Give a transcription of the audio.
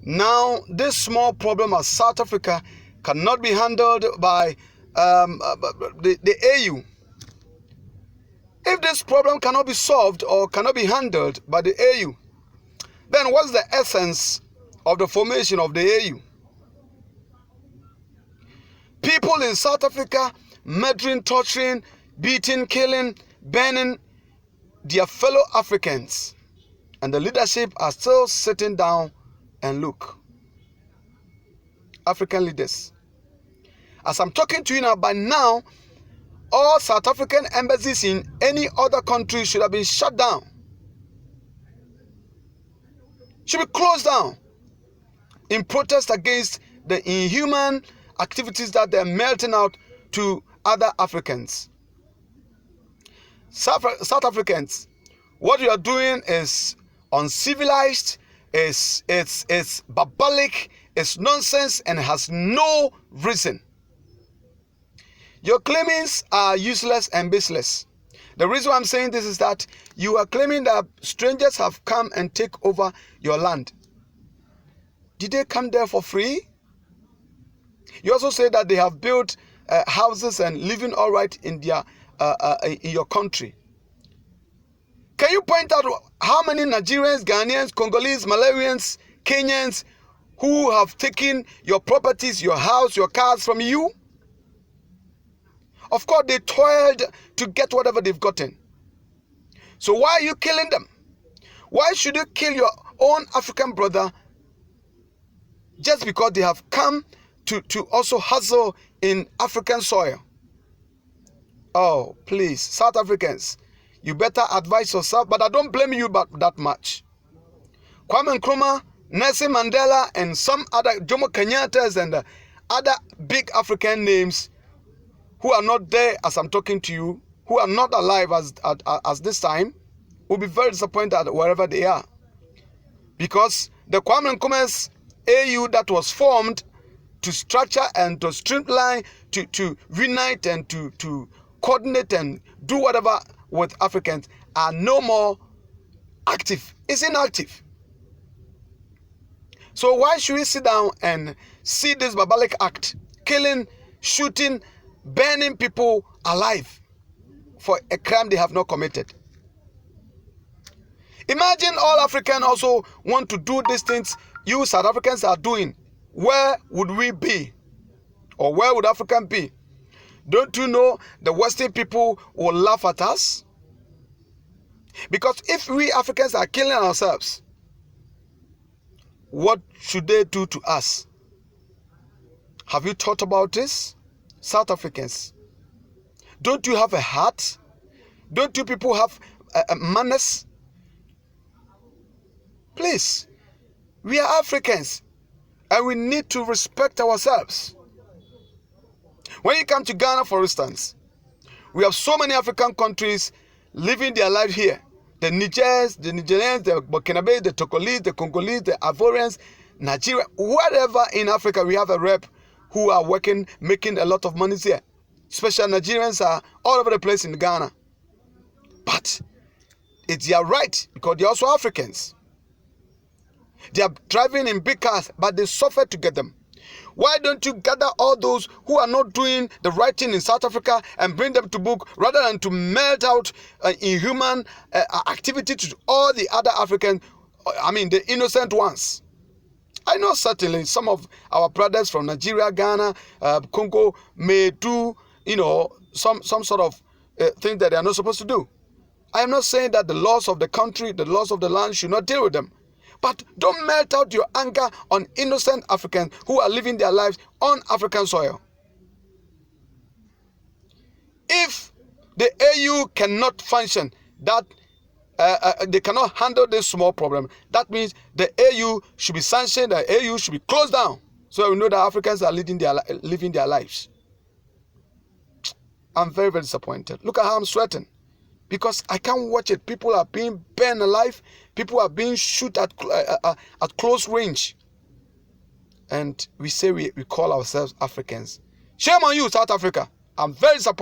Now, this small problem of South Africa cannot be handled by the AU. If this problem cannot be solved or cannot be handled by the AU, then what's the essence of the formation of the AU? People in South Africa murdering, torturing, beating, killing, burning their fellow Africans, and the leadership are still sitting down and look. African leaders. As I'm talking to you now, by now, all South African embassies in any other country should have been shut down. Should be closed down in protest against the inhuman activities that they're melting out to other Africans. South Africans, what you are doing is uncivilized, it's barbaric, it's nonsense, and has no reason. Your claimings are useless and baseless. The reason why I'm saying this is that you are claiming that strangers have come and take over your land. Did they come there for free? You also say that they have built houses and living all right in their in your country. Can you point out how many Nigerians, Ghanaians, Congolese, Malawians, Kenyans who have taken your properties, your house, your cars from you? Of course, they toiled to get whatever they've gotten. So why are you killing them? Why should you kill your own African brother just because they have come to also hustle in African soil? Oh, please, South Africans, you better advise yourself, but I don't blame you that much. Kwame Nkrumah, Nelson Mandela, and some other Jomo Kenyattas and other big African names who are not there as I'm talking to you, who are not alive as this time, will be very disappointed wherever they are. Because the Kwame Nkrumah's AU that was formed to structure and to streamline, to unite and to coordinate and do whatever with Africans are no more active. It's inactive. So why should we sit down and see this barbaric act, killing, shooting, burning people alive for a crime they have not committed? Imagine all Africans also want to do these things you South Africans are doing. Where would we be? Or where would Africa be? Don't you know the Western people will laugh at us? Because if we Africans are killing ourselves, what should they do to us? Have you thought about this? South Africans, don't you have a heart? Don't you people have manners? Please, we are Africans and we need to respect ourselves. When you come to Ghana, for instance, we have so many African countries living their life here. The Nigerians, the Burkinabés, the Togolese, the Congolese, the Ivorians, Nigeria, wherever in Africa we have a rep who are working, making a lot of money here. Special Nigerians are all over the place in Ghana. But it's their right because they're also Africans. They are driving in big cars, but they suffer to get them. Why don't you gather all those who are not doing the right thing in South Africa and bring them to book rather than to melt out inhuman activity to all the other Africans, the innocent ones? I know certainly some of our brothers from Nigeria, Ghana, Congo may do, some sort of thing that they are not supposed to do. I am not saying that the laws of the country, the laws of the land should not deal with them. But don't melt out your anger on innocent Africans who are living their lives on African soil. If the AU cannot function, that they cannot handle this small problem, that means the AU should be sanctioned, the AU should be closed down, so we know that Africans are living their lives. I'm very, very disappointed. Look at how I'm sweating. Because I can't watch it. People are being burned alive. People are being shot at close range. And we say we call ourselves Africans. Shame on you, South Africa. I'm very disappointed.